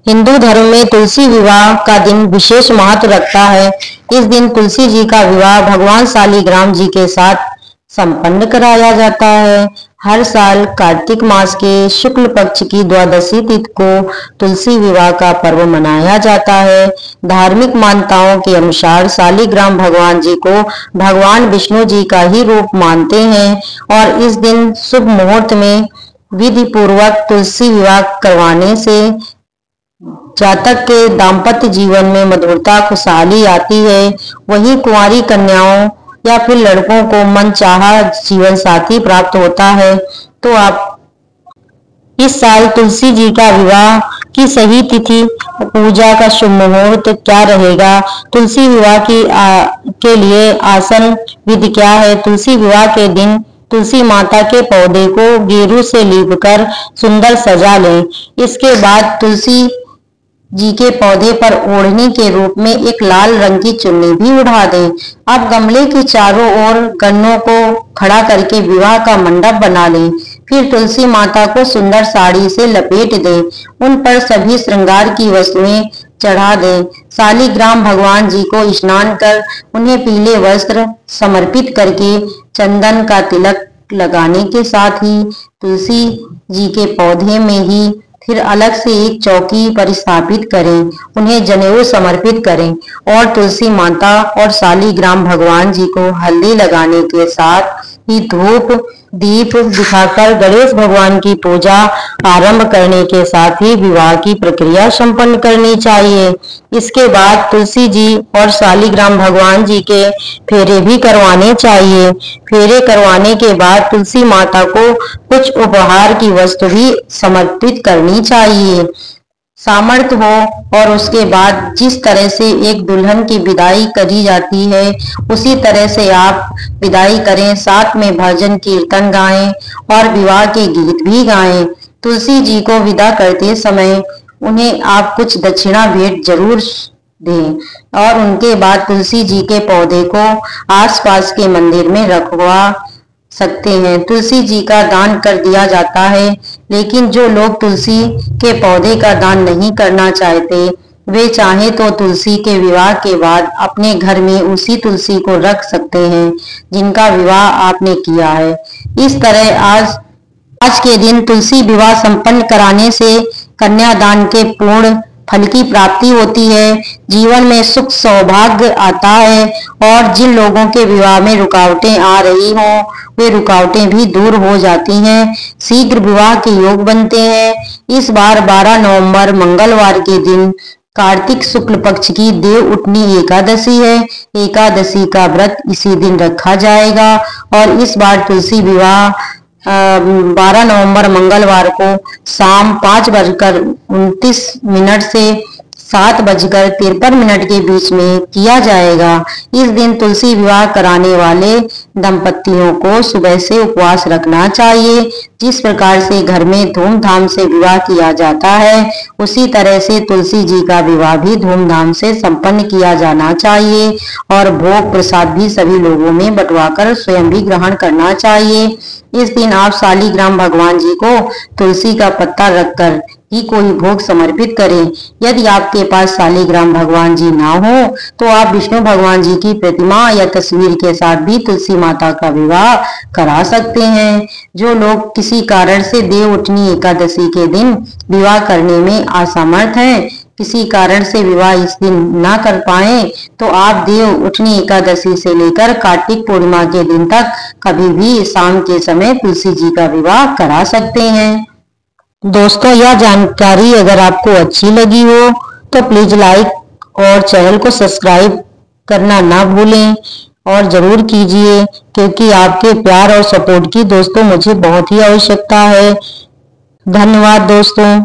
हिंदू धर्म में तुलसी विवाह का दिन विशेष महत्व रखता है। इस दिन तुलसी जी का विवाह भगवान शालिग्राम जी के साथ संपन्न कराया जाता है। हर साल कार्तिक मास के शुक्ल पक्ष की द्वादशी तिथि को तुलसी विवाह का पर्व मनाया जाता है। धार्मिक मान्यताओं के अनुसार शालिग्राम भगवान जी को भगवान विष्णु जी का ही रूप मानते हैं और इस दिन शुभ मुहूर्त में विधि पूर्वक तुलसी विवाह करवाने से जातक के दाम्पत्य जीवन में मधुरता खुशहाली आती है। वहीं कुंवारी कन्याओं या फिर लड़कों को मनचाहा जीवन साथी प्राप्त होता है। तो आप इस साल तुलसी जी का विवाह की सही तिथि, पूजा का शुभ मुहूर्त क्या रहेगा, तुलसी विवाह के लिए आसन विधि क्या है। तुलसी विवाह के दिन तुलसी माता के पौधे को गेरू से लीपकर सुंदर सजा लें। इसके बाद तुलसी जी के पौधे पर ओढ़नी के रूप में एक लाल रंग की चुन्नी भी उड़ा दें। अब गमले के चारों ओर गन्नों को खड़ा करके विवाह का मंडप बना लें। फिर तुलसी माता को सुंदर साड़ी से लपेट दें। उन पर सभी श्रृंगार की वस्तुएं चढ़ा दें। शालिग्राम भगवान जी को स्नान कर उन्हें पीले वस्त्र समर्पित करके चंदन का तिलक लगाने के साथ ही तुलसी जी के पौधे में ही फिर अलग से एक चौकी पर स्थापित करें, उन्हें जनेऊ समर्पित करें और तुलसी माता और शालिग्राम भगवान जी को हल्दी लगाने के साथ ही धूप दीप दिखाकर गणेश भगवान की पूजा आरंभ करने के साथ ही विवाह की प्रक्रिया संपन्न करनी चाहिए। इसके बाद तुलसी जी और शालिग्राम भगवान जी के फेरे भी करवाने चाहिए। फेरे करवाने के बाद तुलसी माता को कुछ उपहार की वस्तु भी समर्पित करनी चाहिए। सामर्थ्य हो और उसके बाद जिस तरह से एक दुल्हन की विदाई करी जाती है उसी तरह से आप विदाई करें, साथ में भजन कीर्तन गाएं और विवाह के गीत भी गाएं। तुलसी जी को विदा करते समय उन्हें आप कुछ दक्षिणा भेंट जरूर दें और उनके बाद तुलसी जी के पौधे को आसपास के मंदिर में रखवा सकते हैं। तुलसी जी का दान कर दिया जाता है, लेकिन जो लोग तुलसी के पौधे का दान नहीं करना चाहते वे चाहे तो तुलसी के विवाह के बाद अपने घर में उसी तुलसी को रख सकते हैं जिनका विवाह आपने किया है। इस तरह आज के दिन तुलसी विवाह संपन्न कराने से कन्यादान के पूर्ण फल की प्राप्ति होती है, जीवन में सुख सौभाग्य आता है और जिन लोगों के विवाह में रुकावटें आ रही हों वे रुकावटें भी दूर हो जाती हैं, शीघ्र विवाह के योग बनते हैं। इस बार 12 नवंबर मंगलवार के दिन कार्तिक शुक्ल पक्ष की देव उठनी एकादशी है। एकादशी का व्रत इसी दिन रखा जाएगा और इस बार तुलसी विवाह 12 नवंबर मंगलवार को शाम 5:29 से 7:53 के बीच में किया जाएगा। इस दिन तुलसी विवाह कराने वाले दंपतियों को सुबह से उपवास रखना चाहिए। जिस प्रकार से घर में धूमधाम से विवाह किया जाता है उसी तरह से तुलसी जी का विवाह भी धूमधाम से संपन्न किया जाना चाहिए और भोग प्रसाद भी सभी लोगों में बंटवाकर स्वयं भी ग्रहण करना चाहिए। इस दिन आप शालिग्राम भगवान जी को तुलसी का पत्ता रखकर ही कोई भोग समर्पित करें। यदि आपके पास शालिग्राम भगवान जी ना हो तो आप विष्णु भगवान जी की प्रतिमा या तस्वीर के साथ भी तुलसी माता का विवाह करा सकते हैं। जो लोग किसी कारण से देव उठनी एकादशी के दिन विवाह करने में असमर्थ हैं, किसी कारण से विवाह इस दिन ना कर पाए तो आप देव उठनी एकादशी से लेकर कार्तिक पूर्णिमा के दिन तक कभी भी शाम के समय तुलसी जी का विवाह करा सकते हैं। दोस्तों, यह जानकारी अगर आपको अच्छी लगी हो तो प्लीज लाइक और चैनल को सब्सक्राइब करना ना भूलें और जरूर कीजिए, क्योंकि आपके प्यार और सपोर्ट की दोस्तों मुझे बहुत ही आवश्यकता है। धन्यवाद दोस्तों।